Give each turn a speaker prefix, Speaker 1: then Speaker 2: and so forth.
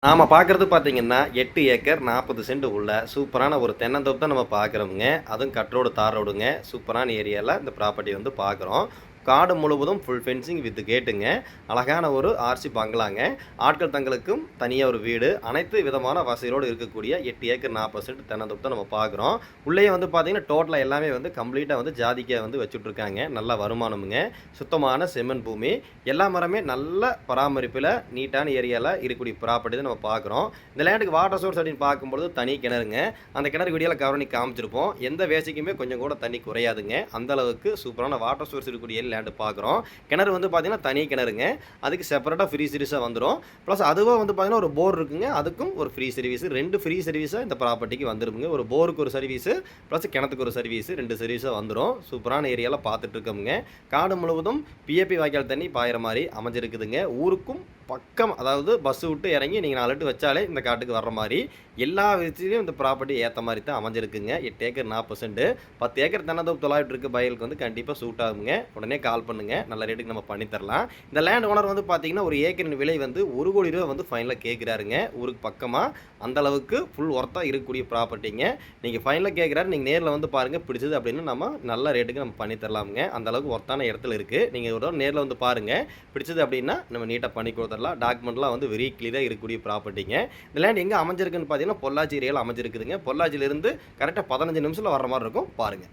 Speaker 1: நாம பார்க்குறது பார்த்தீங்கன்னா, 8 ஏக்கர் 40 சென்ட் உள்ள சூப்பரான ஒரு தென்னந்தோப்பு தான் நம்ம பார்க்குறோம்ங்க. அதுவும் கட் ரோடு, தார் ரோடுங்க. சூப்பரான ஏரியால இந்த ப்ராப்பர்ட்டி வந்து பார்க்குறோம். காடு முழுவதும் ஃபுல் ஃபென்சிங் வித் கேட்டுங்க. அழகான ஒரு ஆர்சி பங்களாங்க. ஆட்கள் தங்களுக்கும் தனியா ஒரு வீடு. அனைத்து விதமான வசதியோடு இருக்கக்கூடிய 8 ஏக்கர் 40 சென்ட் தென்னந்தோப்பு தான் நம்ம பார்க்குறோம். உள்ளேயே வந்து பார்த்தீங்கன்னா, டோட்டலா எல்லாமே வந்து கம்ப்ளீட்டா வந்து ஜாதிக்காய் வந்து வச்சுட்ருக்காங்க. நல்ல வருமானமுங்க. சுத்தமான செம்மண் பூமி. எல்லா மரமே நல்ல பராமரிப்பில நீட்டான ஏரியால இருக்கக்கூடிய ப்ராப்பர்ட்டி தான் நம்ம பார்க்குறோம். இந்த லேண்டுக்கு வாட்டர் சோர்ஸ் அப்படின்னு பார்க்கும்பொழுது தனி கிணறுங்க. அந்த கிணறு வீடியோல கவர் பண்ணி காமிச்சிருப்போம். எந்த வேசிக்குமே கொஞ்சம் கூட தண்ணி குறையாதுங்க. அந்த அளவுக்கு சூப்பரான வாட்டர் சோர்ஸ் இருக்கக்கூடிய லேண்டு பார்க்குறோம். கிணறு வந்து பார்த்தீங்கன்னா, தனி கிணறுங்க. அதுக்கு செப்பரேட்டா ஃப்ரீ சர்வீஸா வந்துரும். ப்ளஸ் அதுவும் வந்து பார்த்தீங்கன்னா, ஒரு போர் இருக்குங்க. அதுக்கும் ஒரு ஃப்ரீ சர்வீஸ். 2 ஃப்ரீ சர்வீஸா இந்த ப்ராப்பர்ட்டிக்கு வந்துருமுங்க. ஒரு போருக்கு ஒரு சர்வீஸ், ப்ளஸ் கிணத்துக்கு ஒரு சர்வீஸ் 2 சர்வீஸா வந்துரும். சூப்பரான ஏரியால பார்த்துட்டு இருக்கோமுங்க. காடு முழுவதும் பிஏபி வாய்க்கால் தண்ணி பாயிற மாரி அமைஞ்சிருக்குதுங்க. ஊருக்கும் பக்கம், அதாவது பஸ் விட்டு இறங்கி நீங்கள் 4 எட்டு வச்சாலே இந்த காட்டுக்கு வர்ற மாதிரி எல்லா விதத்துலையும் இந்த ப்ராப்பர்ட்டி ஏற்ற மாதிரி தான் அமைஞ்சிருக்குங்க. 8 ஏக்கர் 40 சென்ட் 10 ஏக்கர் தென்னந்தோப்பு தொலாவிட்டு இருக்க பயலுக்கு வந்து கண்டிப்பாக சூட் ஆகுங்க. உடனே கால் பண்ணுங்க, நல்ல ரேட்டுக்கு நம்ம பண்ணி தரலாம். இந்த லேண்ட் ஓனர் வந்து பார்த்தீங்கன்னா, ஒரு ஏக்கரின் விலை வந்து ₹1 கோடி வந்து ஃபைனலாக கேட்குறாருங்க. ஊருக்கு பக்கமாக அந்த அளவுக்கு ஃபுல் ஒர்த்தாக இருக்கக்கூடிய ப்ராப்பர்ட்டிங்க. நீங்கள் ஃபைனலாக கேட்குறாரு, நீங்கள் நேரில் வந்து பாருங்கள். பிடிச்சது அப்படின்னு நம்ம நல்ல ரேட்டுக்கு நம்ம பண்ணி தரலாமுங்க. அந்த அளவுக்கு ஒர்த்தான இடத்துல இருக்குது. நீங்கள் ஒரு நேரில் வந்து பாருங்கள். பிடிச்சது அப்படின்னா நம்ம நீட்டாக பண்ணி கொடுத்துடலாம். டாக்குமெண்ட்லாம் வந்து வெரி கிளியராக இருக்கக்கூடிய ப்ராப்பர்ட்டிங்க. இந்த லேண்ட் எங்கே அமைஞ்சிருக்குன்னு பார்த்தீங்கன்னா, பொள்ளாச்சி ஏரியாவில் அமைஞ்சிருக்குதுங்க. பொள்ளாச்சியிலிருந்து கரெக்டாக 15 நிமிஷத்தில் வர்ற மாதிரி இருக்கும். பாருங்கள்.